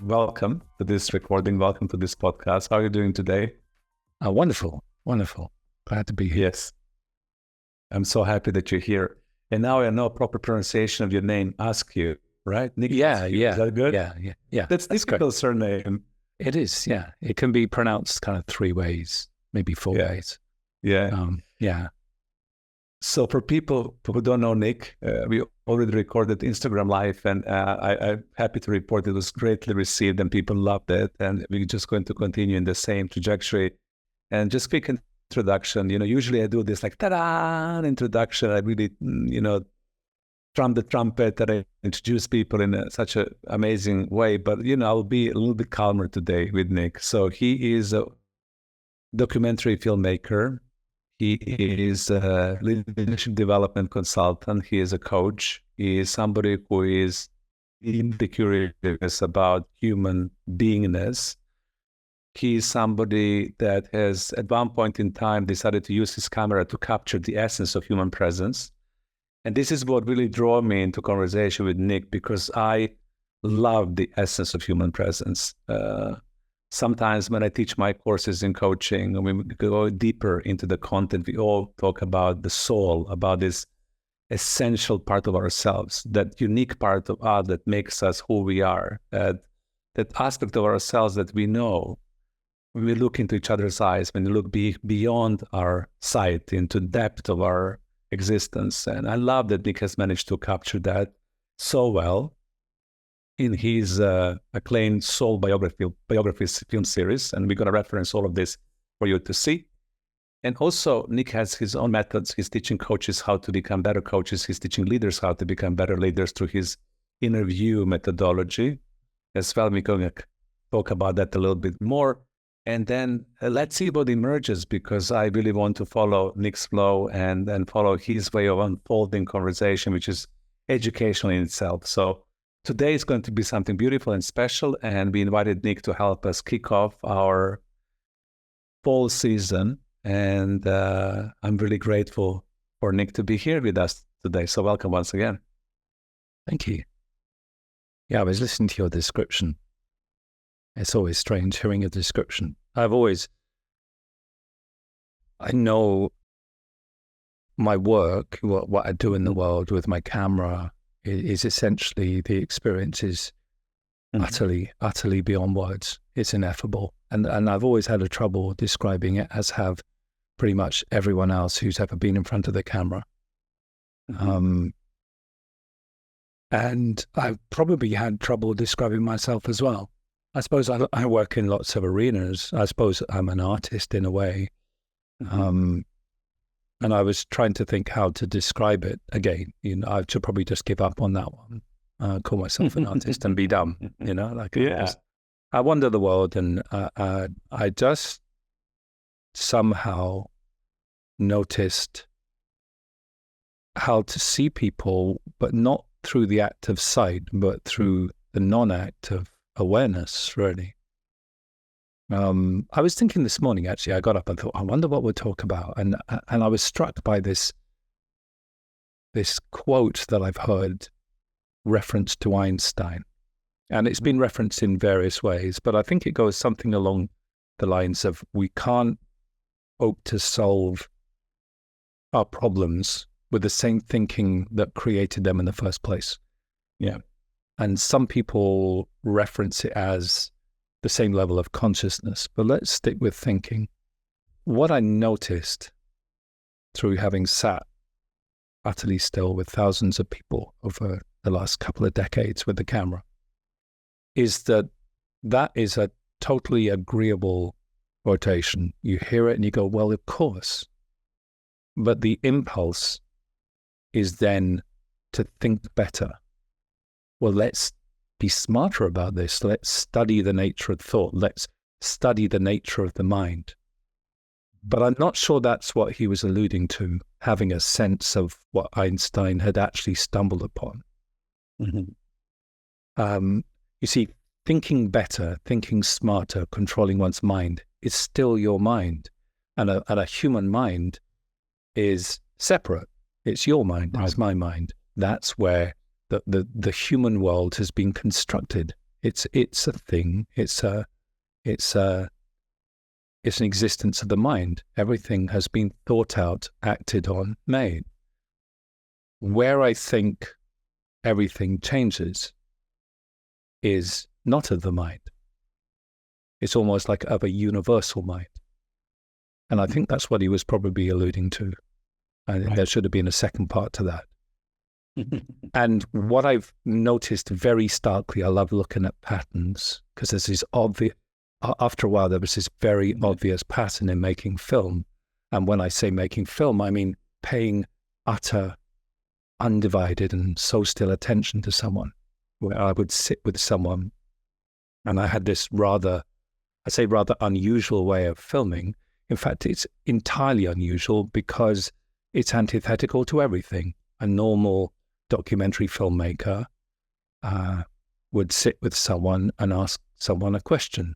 welcome to this recording. Welcome to this podcast. How are you doing today? Wonderful. Glad to be here. Yes. I'm so happy that you're here. And now I know proper pronunciation of your name, Askew, right? Nic Askew. Yeah. Is that good? Yeah. That's difficult surname. It is, yeah. It can be pronounced kind of 3 ways, maybe 4 ways. Yeah. So for people who don't know Nic, we already recorded Instagram Live, and I'm happy to report it was greatly received and people loved it. And we're just going to continue in the same trajectory. And just quick introduction, usually I do this like, ta-da, introduction. I really, drum the trumpet that I introduce people in such an amazing way. But, I'll be a little bit calmer today with Nic. So he is a documentary filmmaker. He is a leadership development consultant. He is a coach. He is somebody who is deeply curious about human beingness. He is somebody that has, at one point in time, decided to use his camera to capture the essence of human presence. And this is what really drew me into conversation with Nic, because I love the essence of human presence. Sometimes when I teach my courses in coaching, we go deeper into the content. We all talk about the soul, about this essential part of ourselves, that unique part of us that makes us who we are, that aspect of ourselves that we know when we look into each other's eyes, when we look beyond our sight, into depth of our existence. And I love that Nic has managed to capture that so well in his acclaimed Soul Biographies Film Series. And we're going to reference all of this for you to see. And also, Nic has his own methods. He's teaching coaches how to become better coaches. He's teaching leaders how to become better leaders through his interview methodology as well. We're going to talk about that a little bit more. And then let's see what emerges, because I really want to follow Nic's flow and follow his way of unfolding conversation, which is educational in itself. So today is going to be something beautiful and special, and we invited Nic to help us kick off our fall season. And I'm really grateful for Nic to be here with us today. So welcome once again. Thank you. Yeah, I was listening to your description. It's always strange hearing a description. I know my work, what I do in the world with my camera is essentially, the experience is utterly beyond words. It's ineffable. And I've always had a trouble describing it, as have pretty much everyone else who's ever been in front of the camera. And I've probably had trouble describing myself as well. I suppose I work in lots of arenas. I suppose I'm an artist in a way. And I was trying to think how to describe it again. I should probably just give up on that one. Call myself an artist and be done. I wander the world, and I just somehow noticed how to see people, but not through the act of sight, but through the non-act of awareness, really. I was thinking this morning, actually, I got up and thought, I wonder what we'll talk about. And I was struck by this quote that I've heard referenced to Einstein. And it's been referenced in various ways, but I think it goes something along the lines of, we can't hope to solve our problems with the same thinking that created them in the first place. Yeah. And some people reference it as the same level of consciousness, but let's stick with thinking. What I noticed through having sat utterly still with thousands of people over the last couple of decades with the camera is that is a totally agreeable quotation. You hear it and you go, well, of course. But the impulse is then to think better. Well, let's be smarter about this. Let's study the nature of thought. Let's study the nature of the mind. But I'm not sure that's what he was alluding to, having a sense of what Einstein had actually stumbled upon. You see, thinking better, thinking smarter, controlling one's mind is still your mind. And a human mind is separate. It's your mind, it's my mind. That's where the human world has been constructed. It's a thing. It's an existence of the mind. Everything has been thought out, acted on, made. Where I think everything changes is not of the mind. It's almost like of a universal mind. And I think that's what he was probably alluding to. And right. There should have been a second part to that. And what I've noticed very starkly, I love looking at patterns, because there's this obvious, after a while, there was this very obvious pattern in making film. And when I say making film, I mean paying utter, undivided and so still attention to someone, where I would sit with someone and I had this rather unusual way of filming. In fact, it's entirely unusual because it's antithetical to everything. A normal documentary filmmaker would sit with someone and ask someone a question.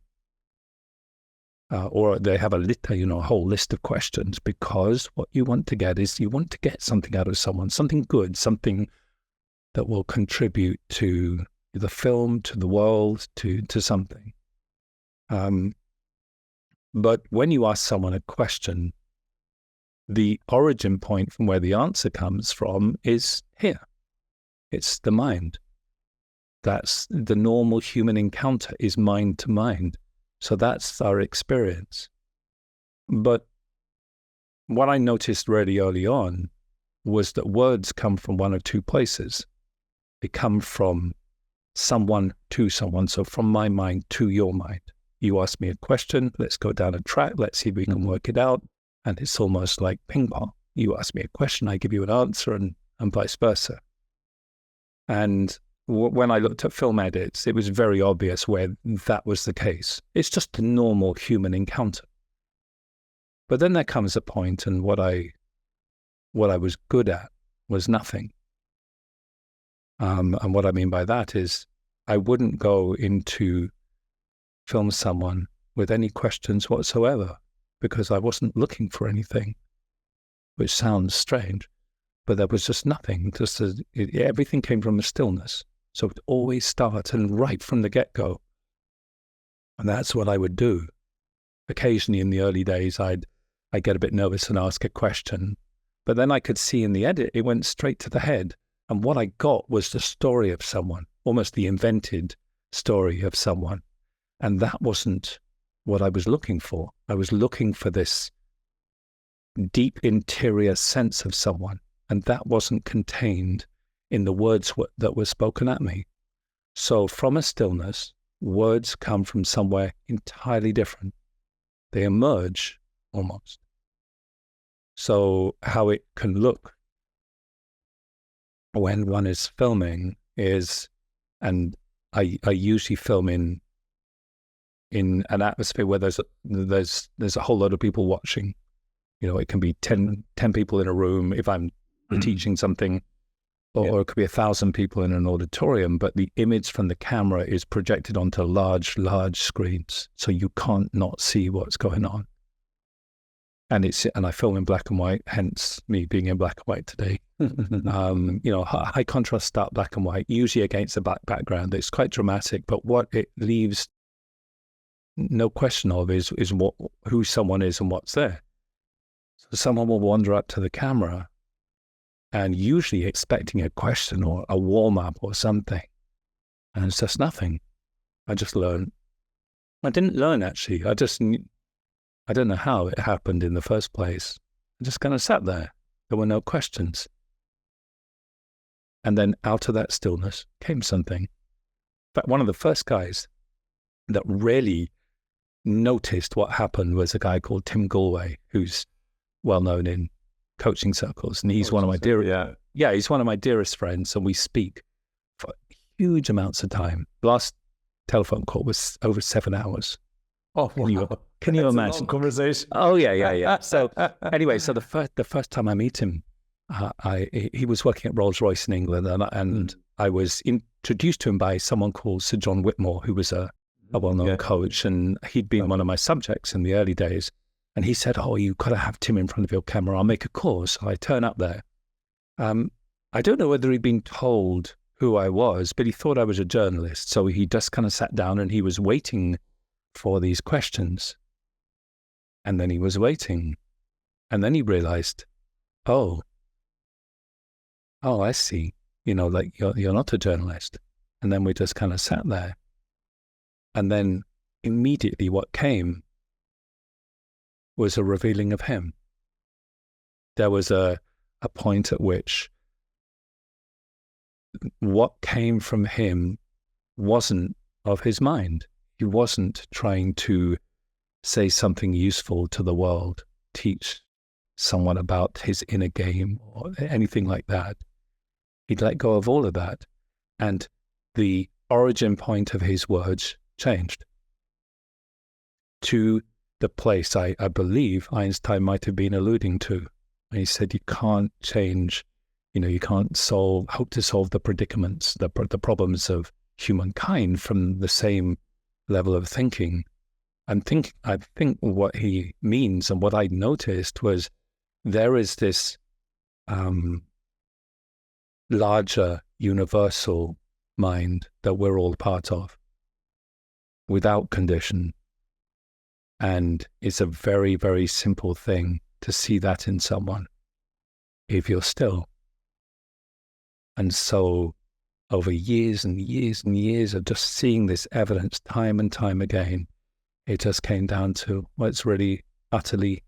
Or they have a whole list of questions, because what you want to get is you want to get something out of someone, something good, something that will contribute to the film, to the world, to something. But when you ask someone a question, the origin point from where the answer comes from is here. It's the mind. That's the normal human encounter, is mind to mind. So that's our experience. But what I noticed really early on was that words come from one of two places. They come from someone to someone. So from my mind to your mind. You ask me a question, let's go down a track, let's see if we can work it out. And it's almost like ping pong. You ask me a question, I give you an answer, and vice versa. And when I looked at film edits, it was very obvious where that was the case. It's just a normal human encounter. But then there comes a point, and what I was good at was nothing. And what I mean by that is I wouldn't go into film someone with any questions whatsoever, because I wasn't looking for anything, which sounds strange, but there was just nothing. Everything came from a stillness. So it always starts, and right from the get-go. And that's what I would do. Occasionally in the early days, I'd get a bit nervous and ask a question, but then I could see in the edit, it went straight to the head. And what I got was the story of someone, almost the invented story of someone. And that wasn't what I was looking for. I was looking for this deep interior sense of someone, and that wasn't contained in the words that were spoken at me. So from a stillness, words come from somewhere entirely different. They emerge almost. So how it can look when one is filming is, and I usually film in an atmosphere where there's a whole lot of people watching. It can be 10 people in a room if I'm teaching something, or it could be 1,000 people in an auditorium, but the image from the camera is projected onto large screens, so you can't not see what's going on. And I film in black and white, hence me being in black and white today. High contrast, stark black and white, usually against a black background. It's quite dramatic, but what it leaves no question of is who someone is and what's there. So someone will wander up to the camera and usually expecting a question or a warm-up or something. And it's just nothing. I just learned. I didn't learn, actually. I don't know how it happened in the first place. I just kind of sat there. There were no questions. And then out of that stillness came something. In fact, one of the first guys that really noticed what happened was a guy called Tim Galway, who's well known in coaching circles, and he's one of my he's one of my dearest friends, and we speak for huge amounts of time. Last telephone call was over 7 hours. Oh, wow. Can you imagine? A long conversation. Oh yeah. So anyway, so the first time I meet him, he was working at Rolls-Royce in England, and I was introduced to him by someone called Sir John Whitmore, who was a well-known coach, and he'd been one of my subjects in the early days. And he said, "Oh, you've got to have Tim in front of your camera. I'll make a call." So I turn up there. I don't know whether he'd been told who I was, but he thought I was a journalist. So he just kind of sat down and he was waiting for these questions. And then he was waiting. And then he realized, oh, I see. Like you're not a journalist. And then we just kind of sat there. And then immediately what came was a revealing of him. There was a point at which what came from him wasn't of his mind. He wasn't trying to say something useful to the world, teach someone about his inner game or anything like that. He'd let go of all of that. And the origin point of his words changed to the place I believe Einstein might have been alluding to. And he said, you can't change, you can't hope to solve the predicaments, the problems of humankind from the same level of thinking. And I think what he means and what I noticed was there is this larger universal mind that we're all part of without condition. And it's a very, very simple thing to see that in someone if you're still. And so over years and years and years of just seeing this evidence time and time again, it just came down to, well, it's really utterly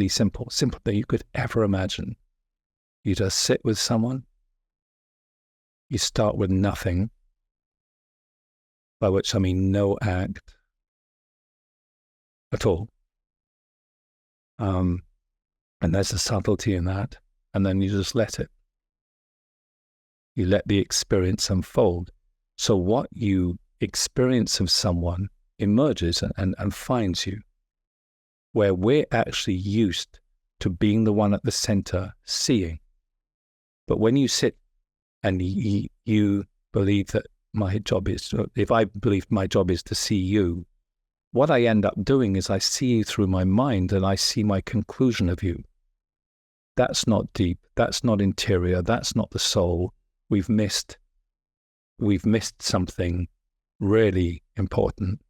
simple that you could ever imagine. You just sit with someone, you start with nothing, by which I mean no act at all. And there's a subtlety in that. And then you just let it. You let the experience unfold. So what you experience of someone emerges and finds you, where we're actually used to being the one at the center, seeing. But when you sit and you believe that my job is, if I believe my job is to see you, what I end up doing is I see you through my mind and I see my conclusion of you. That's not deep. That's not interior. That's not the soul. We've missed something really important.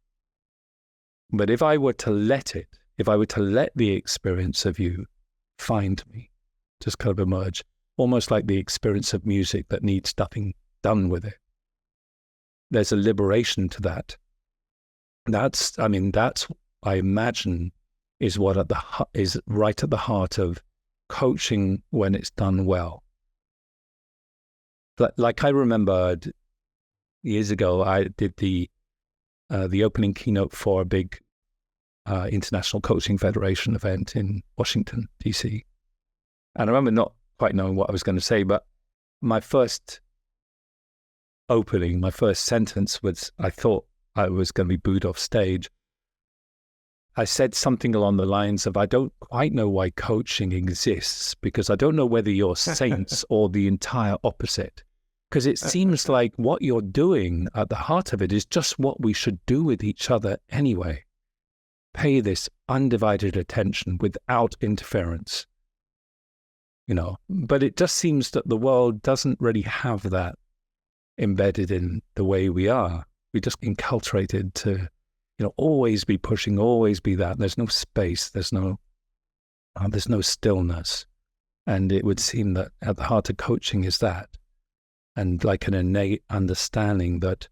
But if I were to let the experience of you find me, just kind of emerge, almost like the experience of music that needs nothing done with it. There's a liberation to that. That's I imagine is what is right at the heart of coaching when it's done well. Like I remembered years ago, I did the opening keynote for a big International Coaching Federation event in Washington, D.C. And I remember not quite knowing what I was going to say, but my first sentence was, I thought I was going to be booed off stage. I said something along the lines of, I don't quite know why coaching exists, because I don't know whether you're saints or the entire opposite. Because it seems like what you're doing at the heart of it is just what we should do with each other anyway. Pay this undivided attention without interference. But it just seems that the world doesn't really have that embedded in the way we are. We just enculturated to, always be pushing, always be that. There's no space. There's no stillness. And it would seem that at the heart of coaching is that. And like an innate understanding that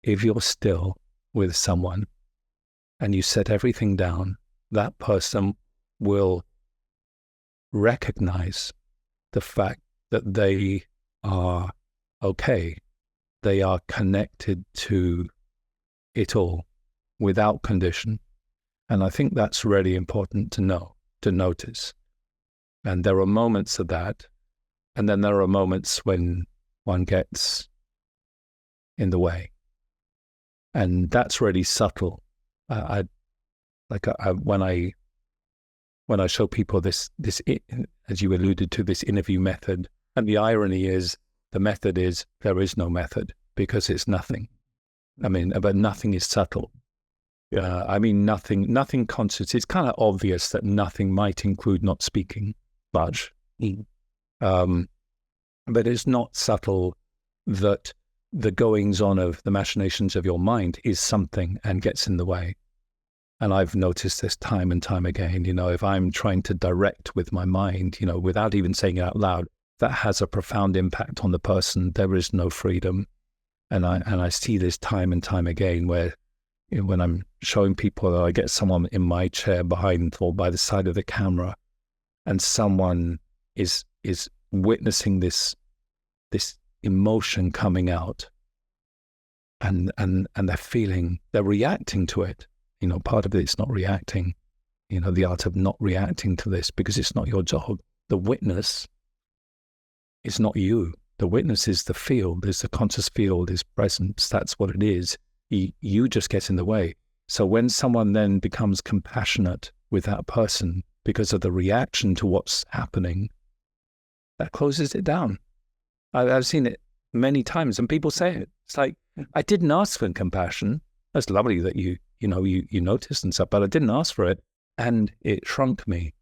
if you're still with someone and you set everything down, that person will recognize the fact that they are okay. They are connected to it all without condition. And I think that's really important to notice. And there are moments of that. And then there are moments when one gets in the way. And that's really subtle. When I show people this, as you alluded to, this interview method, and the irony is, the method is there is no method because it's nothing. But nothing is subtle. Nothing conscious. It's kind of obvious that nothing might include not speaking much. But it's not subtle that the goings on of the machinations of your mind is something and gets in the way. And I've noticed this time and time again, if I'm trying to direct with my mind, without even saying it out loud, that has a profound impact on the person. There is no freedom. And I see this time and time again where when I'm showing people, I get someone in my chair behind or by the side of the camera, and someone is witnessing this emotion coming out, and they're reacting to it. Part of it's not reacting, the art of not reacting to this, because it's not your job. The witness is not you. The witness is the field, is the conscious field, is presence. That's what it is. You just get in the way. So when someone then becomes compassionate with that person because of the reaction to what's happening, that closes it down. I've seen it many times, and people say it. It's like, I didn't ask for compassion. That's lovely that you noticed and stuff, but I didn't ask for it, and it shrunk me.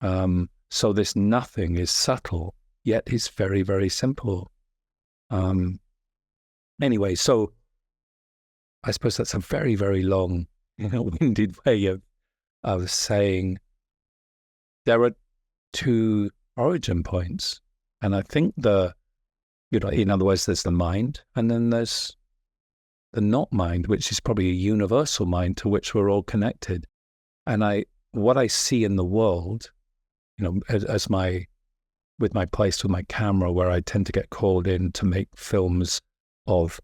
So this nothing is subtle, yet it's very, very simple. Anyway, so I suppose that's a very, very long, winded way of saying there are two origin points. And I think in other words, there's the mind, and then there's the not mind, which is probably a universal mind to which we're all connected. And what I see in the world, with my place with my camera, where I tend to get called in to make films of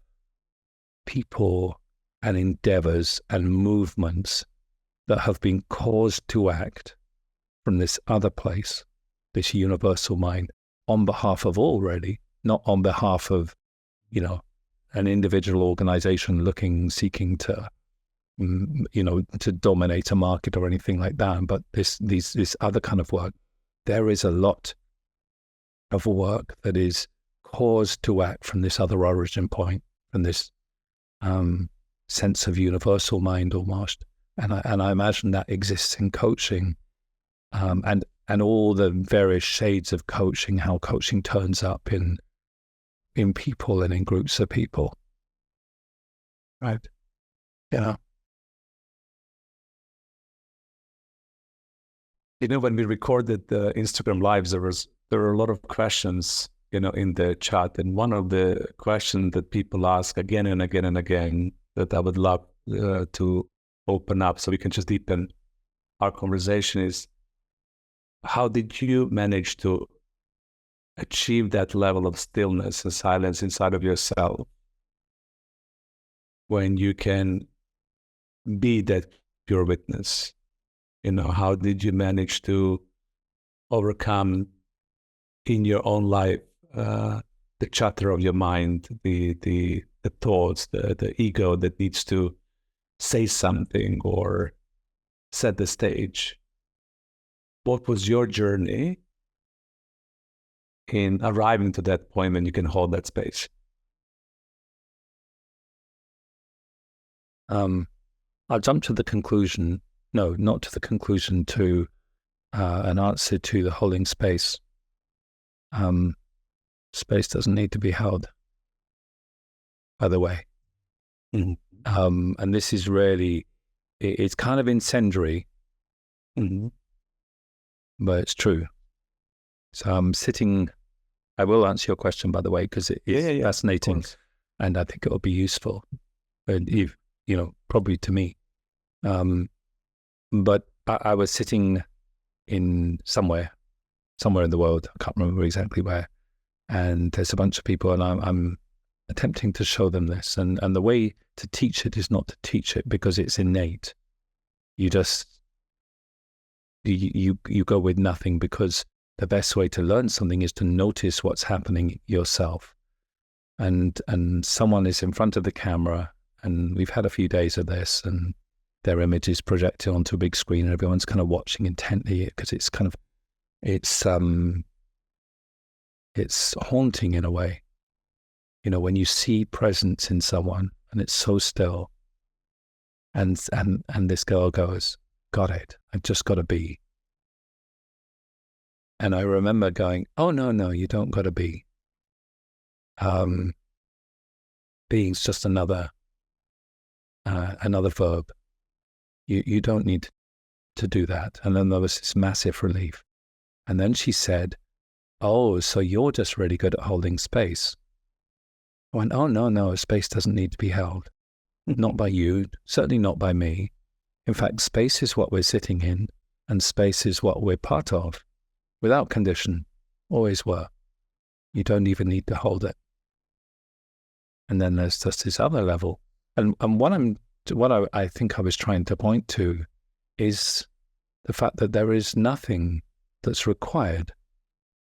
people and endeavors and movements that have been caused to act from this other place, this universal mind, on behalf of all, really, not on behalf of, an individual organization seeking to, to dominate a market or anything like that. But this other kind of work, there is a lot of work that is caused to act from this other origin point, from this sense of universal mind almost. And I imagine that exists in coaching, and all the various shades of coaching, how coaching turns up in people and in groups of people. Right. Yeah. When we recorded the Instagram lives, there were a lot of questions, in the chat. And one of the questions that people ask again and again and again that I would love to open up so we can just deepen our conversation is, how did you manage to achieve that level of stillness and silence inside of yourself when you can be that pure witness? How did you manage to overcome in your own life the chatter of your mind, the thoughts, the ego that needs to say something or set the stage? What was your journey in arriving to that point when you can hold that space? I'll jump to the conclusion. No, not to the conclusion, to an answer to the holding space. Space doesn't need to be held, by the way. Mm-hmm. And this is really, it's kind of incendiary, Mm-hmm. but it's true. So I'm sitting, I will answer your question, by the way, because it is fascinating, and I think it'll be useful, and probably to me. But I was sitting in somewhere in the world, I can't remember exactly where, and there's a bunch of people, and I'm attempting to show them this, and the way to teach it is not to teach it because it's innate. You just you go with nothing, because the best way to learn something is to notice what's happening yourself. And someone is in front of the camera, and we've had a few days of this, and their image is projected onto a big screen, and everyone's kind of watching intently, because it's haunting in a way. When you see presence in someone and it's so still, and this girl goes, "Got it, I've just got to be." And I remember going, "Oh, no, you don't got to be. being's just another verb. You don't need to do that. And then there was this massive relief. And then she said, oh, so you're just really good at holding space. I went, oh, no, space doesn't need to be held. Not by you, certainly not by me. In fact, space is what we're sitting in, and space is what we're part of, without condition, always were. You don't even need to hold it. And then there's just this other level. And what I think I was trying to point to is the fact that there is nothing that's required.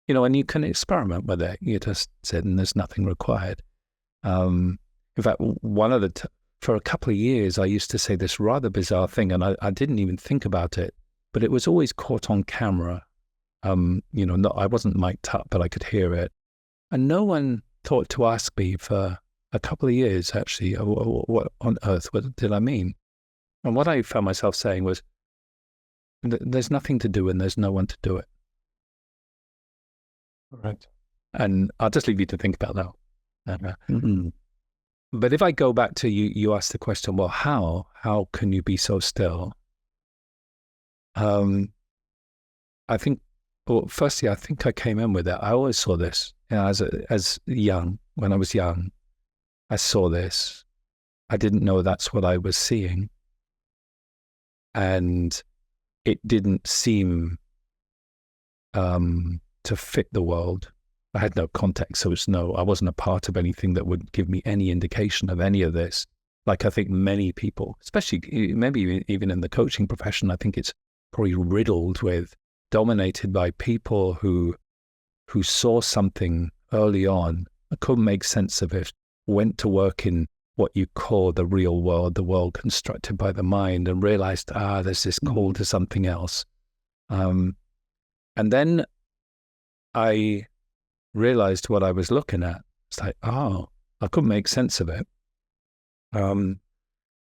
And you can experiment with it. You just said, and there's nothing required. In fact, for a couple of years, I used to say this rather bizarre thing, and I didn't even think about it, but it was always caught on camera. I wasn't mic'd up, but I could hear it. And no one thought to ask me for a couple of years, actually, what on earth what did I mean? And what I found myself saying was, there's nothing to do and there's no one to do it. Right. And I'll just leave you to think about that. But if I go back to you asked the question, well, how can you be so still? I think, well, firstly, I think I came in with it. I always saw this, when I was young, I saw this. I didn't know that's what I was seeing. And it didn't seem to fit the world. I had no context, so I wasn't a part of anything that would give me any indication of any of this. Like I think many people, especially maybe even in the coaching profession, I think it's probably riddled with, dominated by people who saw something early on, couldn't make sense of it, went to work in what you call the real world, the world constructed by the mind, and realized, there's this call to something else. And then I realized what I was looking at. It's like, I couldn't make sense of it. And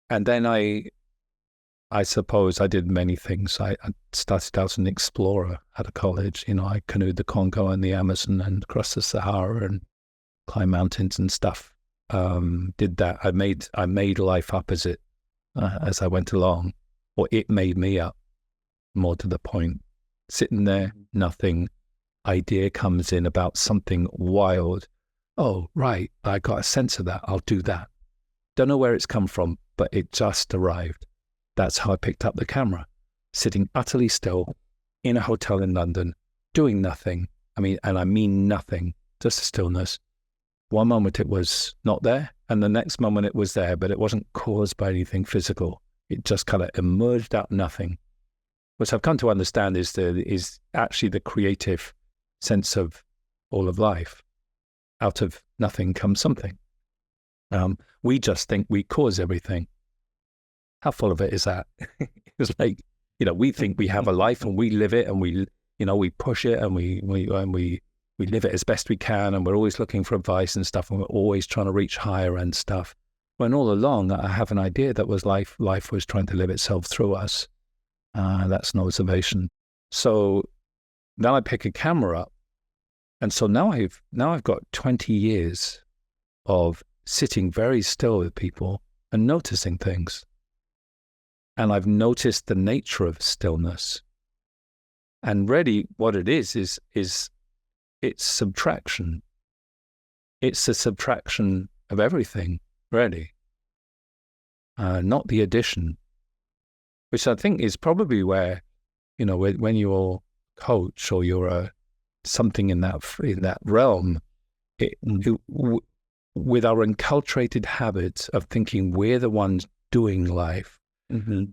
then I suppose I did many things. I started out as an explorer at a college. I canoed the Congo and the Amazon and crossed the Sahara and climbed mountains and stuff. Did that. I made life up as I went along, or it made me up, more to the point. Sitting there, nothing. Idea comes in about something wild. Oh, right, I got a sense of that. I'll do that. Don't know where it's come from, but it just arrived. That's how I picked up the camera, sitting utterly still in a hotel in London, doing nothing. And I mean nothing, just a stillness. One moment it was not there, and the next moment it was there, but it wasn't caused by anything physical. It just kind of emerged out of nothing, which I've come to understand is actually the creative sense of all of life. Out of nothing comes something. We just think we cause everything. How full of it is that? It's like, we think we have a life and we live it, and we push it, and we live it as best we can, and we're always looking for advice and stuff, and we're always trying to reach higher end stuff. When all along I have an idea that was life was trying to live itself through us. That's an observation. So then I pick a camera up, and so now I've got 20 years of sitting very still with people and noticing things. And I've noticed the nature of stillness. And really what it is it's subtraction. It's the subtraction of everything, really. Not the addition, which I think is probably where, when you're a coach or you're something in that realm, with our enculturated habits of thinking we're the ones doing life,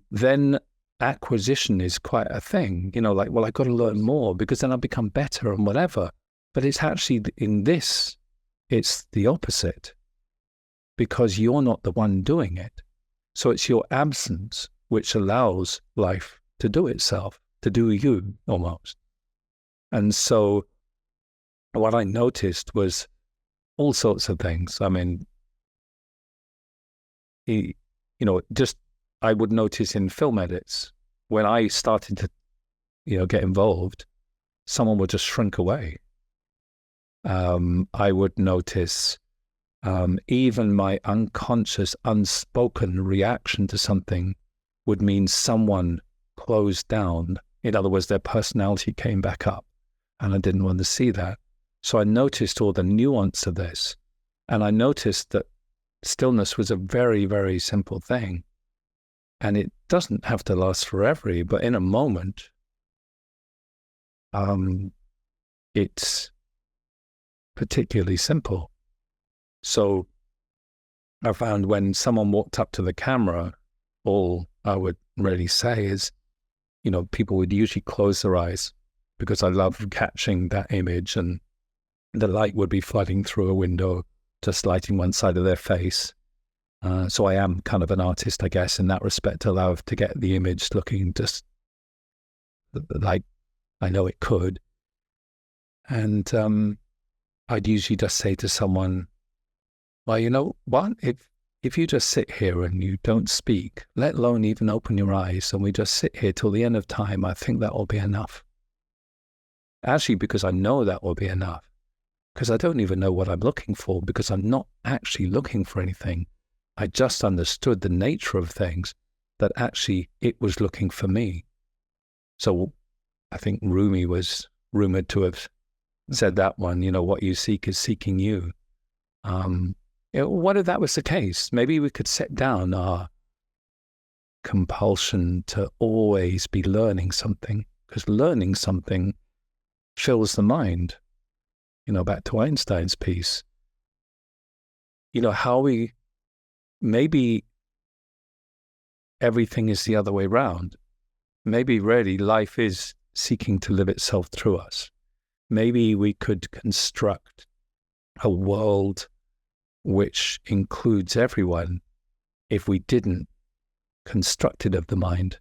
then acquisition is quite a thing. Like, well, I got to learn more because then I'll become better and whatever. But it's actually it's the opposite, because you're not the one doing it. So it's your absence which allows life to do itself, to do you almost. And so what I noticed was all sorts of things. I would notice in film edits, when I started to, get involved, someone would just shrink away. I would notice Even my unconscious, unspoken reaction to something would mean someone closed down. In other words, their personality came back up, and I didn't want to see that. So I noticed all the nuance of this, and I noticed that stillness was a very, very simple thing. And it doesn't have to last forever, but in a moment, it's particularly simple. So I found when someone walked up to the camera, all I would really say is, people would usually close their eyes because I love catching that image, and the light would be flooding through a window, just lighting one side of their face. So I am kind of an artist, I guess, in that respect. I love to get the image looking just like I know it could. And I'd usually just say to someone, well, you know what? If you just sit here and you don't speak, let alone even open your eyes, and we just sit here till the end of time, I think that will be enough. Actually, because I know that will be enough. Because I don't even know what I'm looking for, because I'm not actually looking for anything. I just understood the nature of things, that actually it was looking for me. So I think Rumi was rumored to have said that one, what you seek is seeking you. What if that was the case? Maybe we could set down our compulsion to always be learning something, because learning something fills the mind. Back to Einstein's piece. Maybe everything is the other way around. Maybe really life is seeking to live itself through us. Maybe we could construct a world which includes everyone if we didn't construct it of the mind.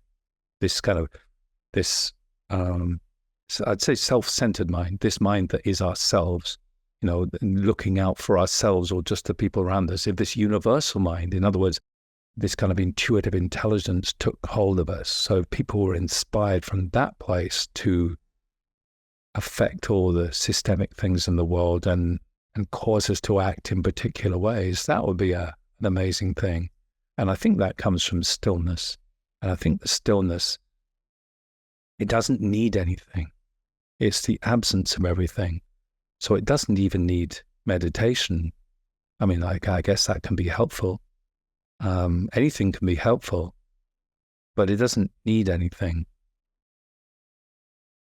I'd say self-centered mind, this mind that is ourselves, looking out for ourselves or just the people around us. If this universal mind, in other words, this kind of intuitive intelligence took hold of us, so people were inspired from that place to affect all the systemic things in the world and cause us to act in particular ways, that would be an amazing thing. And I think that comes from stillness. And I think the stillness, it doesn't need anything. It's the absence of everything. So it doesn't even need meditation. I mean, I guess that can be helpful. Anything can be helpful, but it doesn't need anything.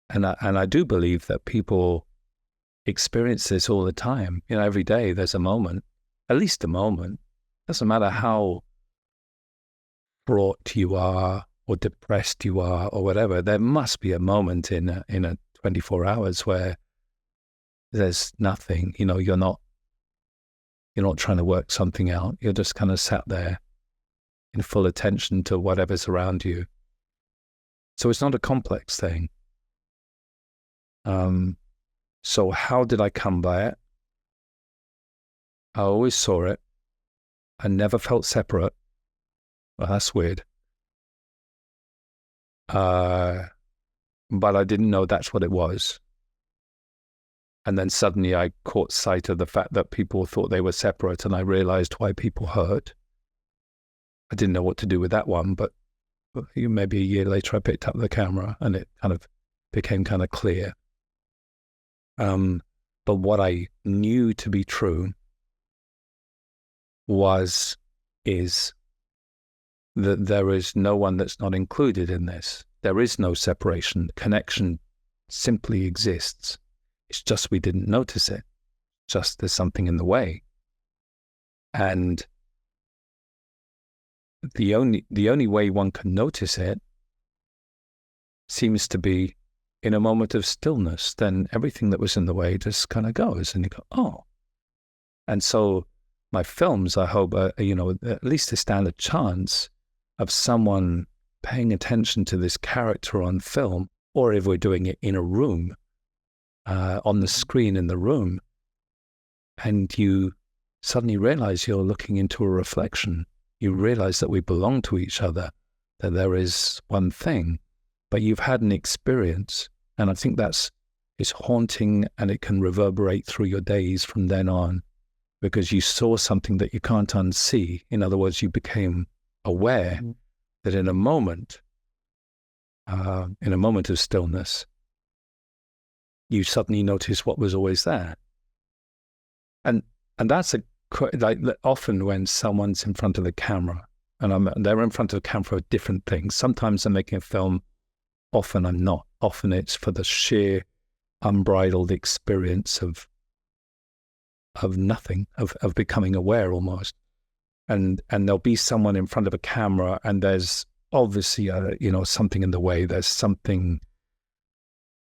And I do believe that people experience this all the time. Every day there's a moment, at least a moment. Doesn't matter how fraught you are or depressed you are or whatever. There must be a moment in a 24 hours where there's nothing. You're not trying to work something out. You're just kind of sat there in full attention to whatever's around you. So it's not a complex thing. So how did I come by it? I always saw it. I never felt separate. Well, that's weird. But I didn't know that's what it was. And then suddenly I caught sight of the fact that people thought they were separate, and I realized why people hurt. I didn't know what to do with that one, but maybe a year later I picked up the camera and it kind of became kind of clear. But what I knew to be true is that there is no one that's not included in this. There is no separation. Connection simply exists. It's just we didn't notice it. Just there's something in the way. And the only way one can notice it seems to be in a moment of stillness. Then everything that was in the way just kind of goes, and you go, oh. And so my films, I hope, at least they stand a chance of someone paying attention to this character on film, or if we're doing it in a room, on the screen in the room, and you suddenly realize you're looking into a reflection. You realize that we belong to each other, that there is one thing, but you've had an experience. And I think it's haunting, and it can reverberate through your days from then on, because you saw something that you can't unsee. In other words, you became aware that in a moment of stillness, you suddenly notice what was always there. And that's like often when someone's in front of the camera, and they're in front of the camera for different things. Sometimes I'm making a film, often I'm not. Often it's for the sheer unbridled experience of nothing, of becoming aware almost. And there'll be someone in front of a camera, and there's obviously something in the way. There's something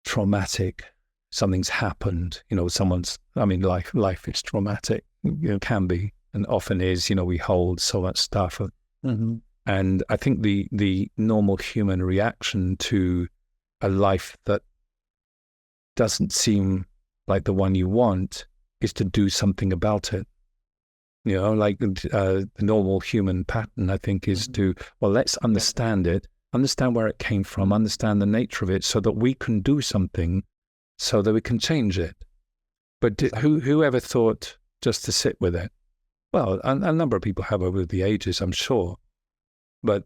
traumatic. Something's happened. Life is traumatic. Can be, and often is. We hold so much stuff. And I think the normal human reaction to a life that doesn't seem like the one you want is to do something about it. The normal human pattern, I think, is to, let's understand it, understand where it came from, understand the nature of it, so that we can do something, so that we can change it. But who ever thought just to sit with it? Well, a number of people have over the ages, I'm sure. But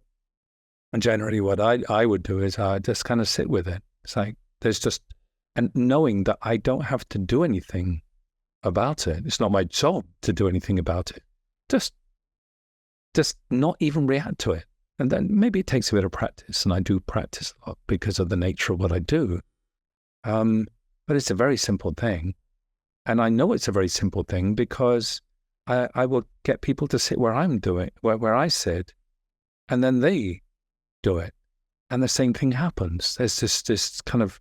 generally what I would do is I just kind of sit with it. It's like, and knowing that I don't have to do anything about it. It's not my job to do anything about it. Just not even react to it. And then maybe it takes a bit of practice, and I do practice a lot because of the nature of what I do. But it's a very simple thing. And I know it's a very simple thing because I will get people to sit where I'm doing, where I sit, and then they do it. And the same thing happens. There's this kind of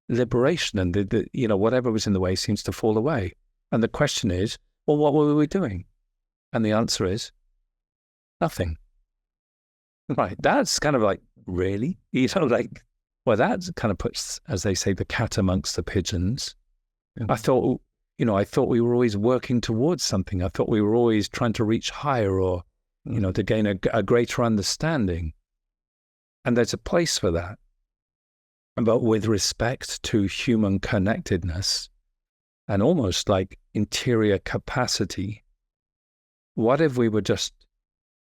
liberation, and whatever was in the way seems to fall away. And the question is, well, what were we doing? And the answer is nothing. Right. That's kind of like, really? That kind of puts, as they say, the cat amongst the pigeons. I thought we were always working towards something. I thought we were always trying to reach higher, or, to gain a greater understanding. And there's a place for that. But with respect to human connectedness and almost like interior capacity, what if we were just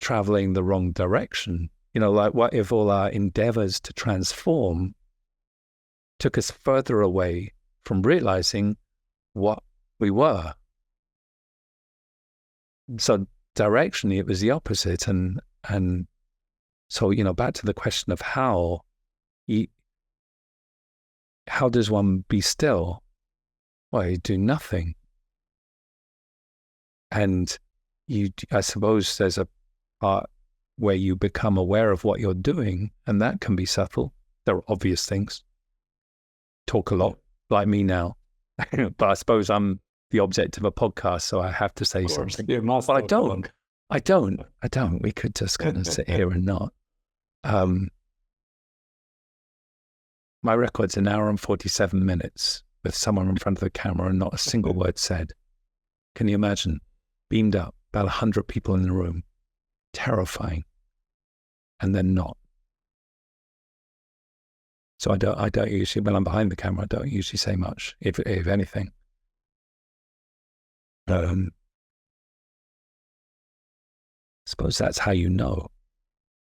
traveling the wrong direction? What if all our endeavors to transform took us further away from realizing what we were? So directionally, it was the opposite. And so, back to the question of how does one be still? Well, you do nothing. And I suppose there's a part where you become aware of what you're doing, and that can be subtle. There are obvious things. Talk a lot, like me now. But I suppose I'm the object of a podcast, so I have to say something. But I don't. We could just kind of sit here and not. My record's an hour and 47 minutes with someone in front of the camera and not a single word said. Can you imagine? Beamed up, about 100 people in the room. Terrifying. And then not. So I don't usually, when I'm behind the camera, I don't usually say much, if anything. Suppose that's how you know.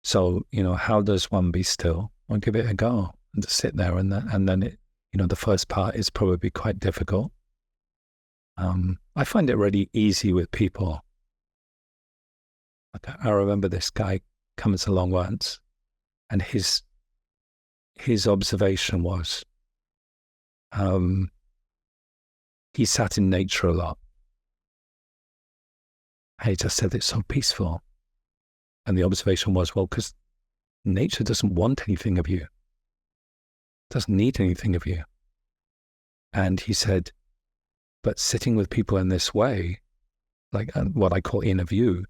So, how does one be still? Well, give it a go and just sit there, and then it, the first part is probably quite difficult. I find it really easy with people. I remember this guy comes along once, and his observation was, he sat in nature a lot. He just said it's so peaceful. And the observation was, well, because nature doesn't want anything of you. Doesn't need anything of you. And he said, but sitting with people in this way, like what I call inner view,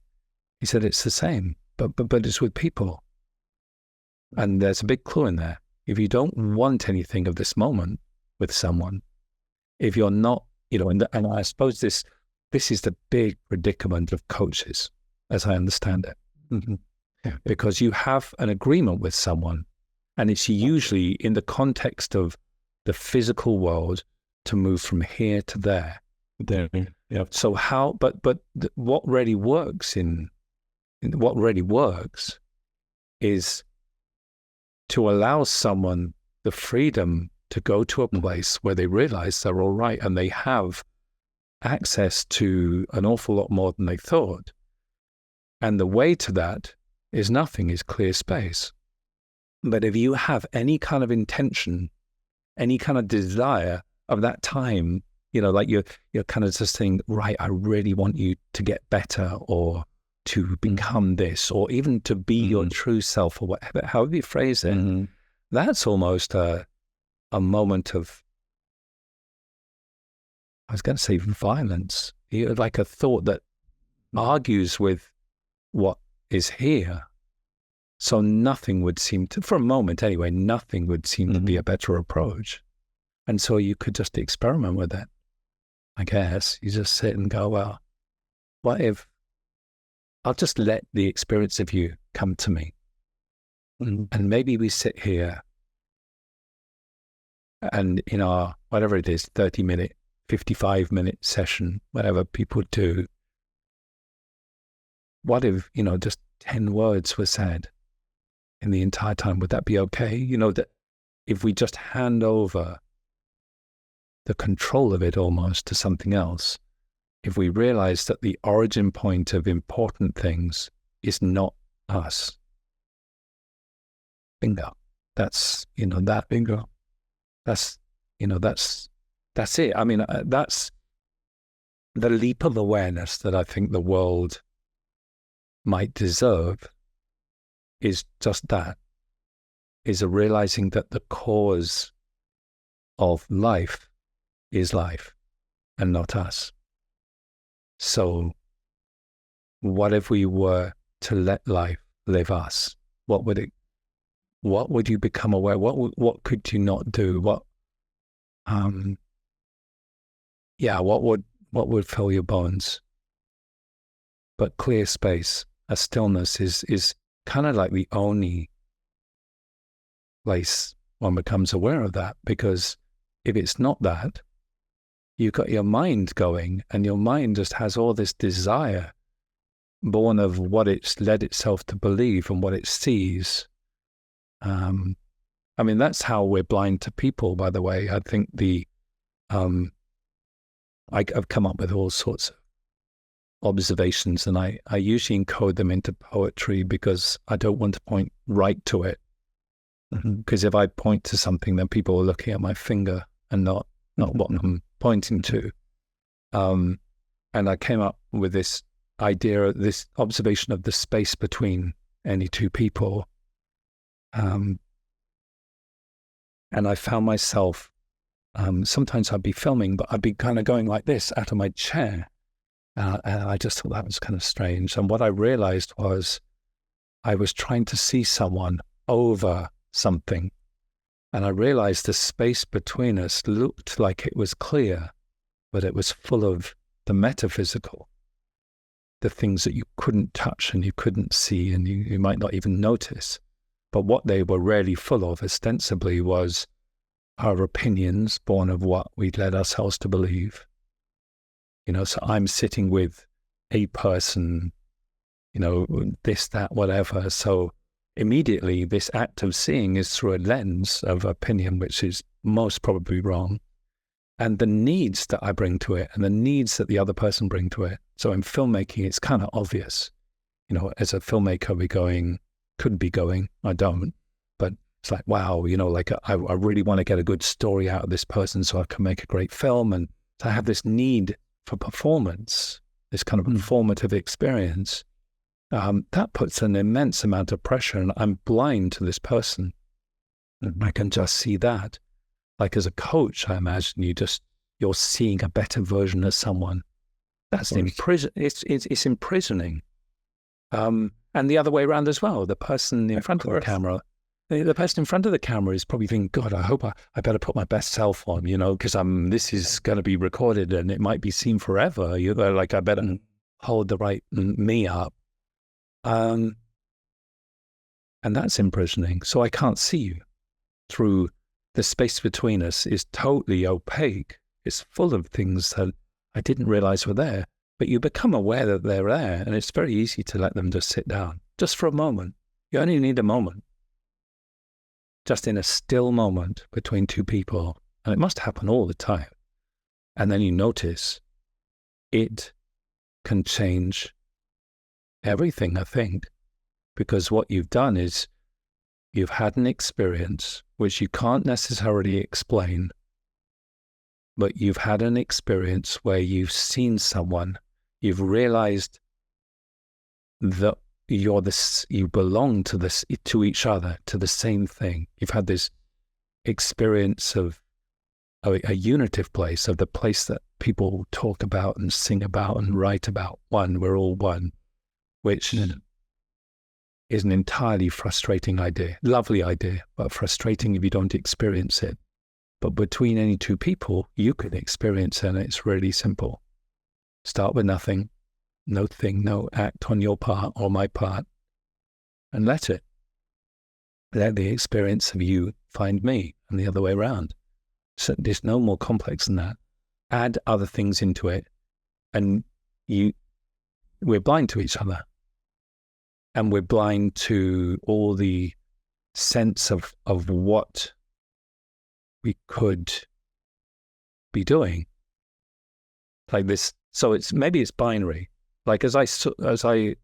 he said it's the same, but it's with people. And there's a big clue in there. If you don't want anything of this moment with someone, if you're not, and I suppose this is the big predicament of coaches, as I understand it. Mm-hmm. Yeah. Because you have an agreement with someone, and it's usually in the context of the physical world to move from here to there. There. Yeah. So how? But what really works what really works is to allow someone the freedom to go to a place where they realize they're all right and they have access to an awful lot more than they thought. And the way to that is nothing, is clear space. But if you have any kind of intention, any kind of desire of that time, like you're kind of just saying, right, I really want you to get better or to become this, or even to be your true self, or whatever, however you phrase it, that's almost a moment of, I was going to say violence, like a thought that argues with what is here. So nothing would seem to, for a moment anyway, nothing would seem to be a better approach. And so you could just experiment with it, I guess. You just sit and go, well, what if I'll just let the experience of you come to me? And maybe we sit here and in our, whatever it is, 30-minute, 55-minute session, whatever people do, what if, just 10 words were said in the entire time? Would that be okay? That if we just hand over the control of it almost to something else, if we realize that the origin point of important things is not us. Bingo. That's, that bingo. That's, that's it. I mean, that's the leap of awareness that I think the world might deserve, is just that, is a realizing that the cause of life is life and not us. So what if we were to let life live us? What would you become aware? What could you not do? What would fill your bones? But clear space, a stillness is kind of like the only place one becomes aware of that, because if it's not that, you've got your mind going, and your mind just has all this desire born of what it's led itself to believe and what it sees. I mean, that's how we're blind to people, by the way. I think I've come up with all sorts of observations, and I usually encode them into poetry because I don't want to point right to it. Because if I point to something, then people are looking at my finger and not what I'm pointing to. And I came up with this idea, this observation of the space between any two people. And I found myself, sometimes I'd be filming, but I'd be kind of going like this out of my chair. And I just thought that was kind of strange. And what I realized was I was trying to see someone over something. And I realized the space between us looked like it was clear, but it was full of the metaphysical, the things that you couldn't touch and you couldn't see and you might not even notice. But what they were really full of, ostensibly, was our opinions born of what we'd led ourselves to believe. So I'm sitting with a person, this, that, whatever. So immediately this act of seeing is through a lens of opinion, which is most probably wrong. And the needs that I bring to it and the needs that the other person bring to it. So in filmmaking, it's kind of obvious. As a filmmaker, could be going, I don't, but it's like, wow, I really want to get a good story out of this person so I can make a great film. And so I have this need for performance, this kind of performative experience. That puts an immense amount of pressure, and I'm blind to this person. And I can just see that. Like as a coach, I imagine you're seeing a better version of someone. That's it's imprisoning. And the other way around as well. The person in front of the camera, the person in front of the camera is probably thinking, God, I hope I better put my best self on, because this is going to be recorded and it might be seen forever. I better hold the right me up. And that's imprisoning. So I can't see you. Through the space between us is totally opaque. It's full of things that I didn't realize were there. But you become aware that they're there, and it's very easy to let them just sit down, just for a moment. You only need a moment, just in a still moment between two people. And it must happen all the time. And then you notice it can change everything, I think, because what you've done is you've had an experience which you can't necessarily explain, but you've had an experience where you've seen someone, you've realized that you belong to each other, to the same thing. You've had this experience of a unitive place, of the place that people talk about and sing about and write about. One, we're all one, which is an entirely frustrating idea, lovely idea, but frustrating if you don't experience it. But between any two people, you can experience it, and it's really simple. Start with nothing, no thing, no act on your part or my part, and let it. Let the experience of you find me, and the other way around. So there's no more complex than that. Add other things into it, and we're blind to each other. And we're blind to all the sense of what we could be doing. Like this. So maybe it's binary. Like God, it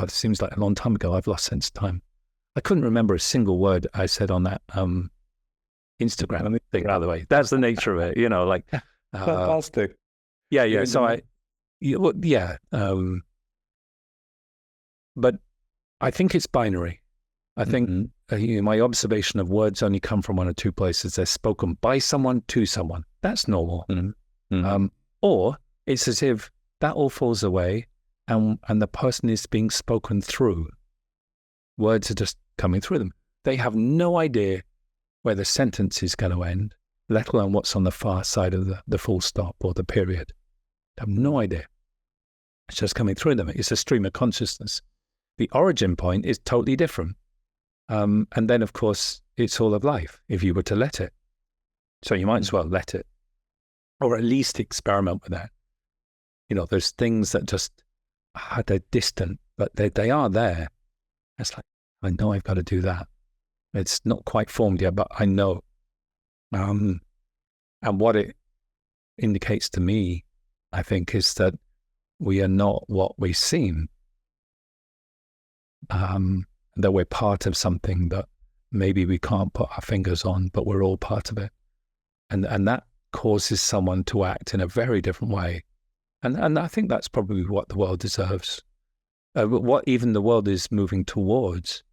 seems like a long time ago, I've lost sense of time. I couldn't remember a single word I said on that Instagram thing, by the way. That's the nature of it, like. Fantastic. Yeah. So but I think it's binary. I think my observation of words only come from one or two places. They're spoken by someone to someone. That's normal. Or it's as if that all falls away and the person is being spoken through. Words are just coming through them. They have no idea where the sentence is going to end, let alone what's on the far side of the full stop or the period. They have no idea. It's just coming through them. It's a stream of consciousness. The origin point is totally different. And then, of course, it's all of life, if you were to let it. So you might as well let it, or at least experiment with that. There's things that just, they're distant, but they are there. It's like, I know I've got to do that. It's not quite formed yet, but I know. And what it indicates to me, I think, is that we are not what we seem. That we're part of something that maybe we can't put our fingers on, but we're all part of it. And that causes someone to act in a very different way. And I think that's probably what the world deserves. What even the world is moving towards,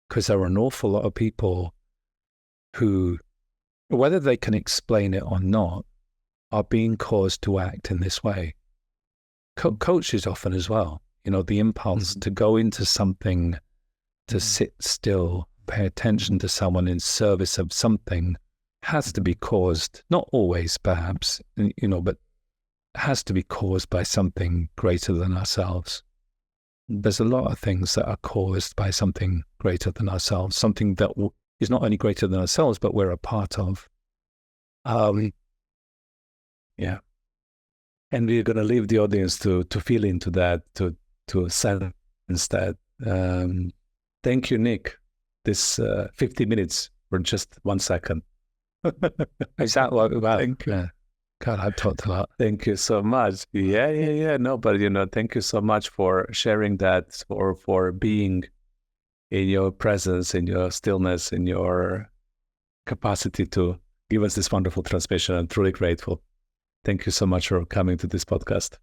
because there are an awful lot of people who, whether they can explain it or not, are being caused to act in this way. Coaches often as well, the impulse to go into something, to sit still, pay attention to someone in service of something, has to be caused, not always perhaps, but has to be caused by something greater than ourselves. There's a lot of things that are caused by something greater than ourselves, something that is not only greater than ourselves, but we're a part of. Yeah. And we're going to leave the audience to feel into that, to sense that. Thank you, Nic. This 50 minutes for just 1 second. Is that what? Wow. Thank you. Yeah. God, I've talked a lot. Thank you so much. Yeah. No, but thank you so much for sharing that, or for being in your presence, in your stillness, in your capacity to give us this wonderful transmission. I'm truly grateful. Thank you so much for coming to this podcast.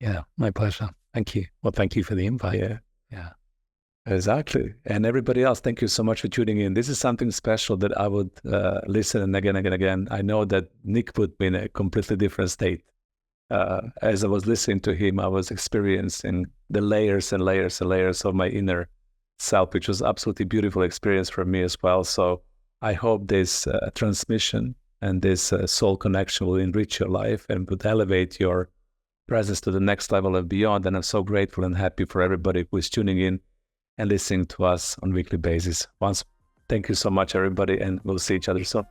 Yeah, my pleasure. Thank you. Well, thank you for the invite. Yeah. Exactly. And everybody else, thank you so much for tuning in. This is something special that I would listen again. I know that Nic put me in a completely different state. As I was listening to him, I was experiencing the layers and layers and layers of my inner self, which was absolutely beautiful experience for me as well. So I hope this transmission and this soul connection will enrich your life and would elevate your presence to the next level and beyond. And I'm so grateful and happy for everybody who is tuning in and listening to us on a weekly basis. Thank you so much, everybody, and we'll see each other soon.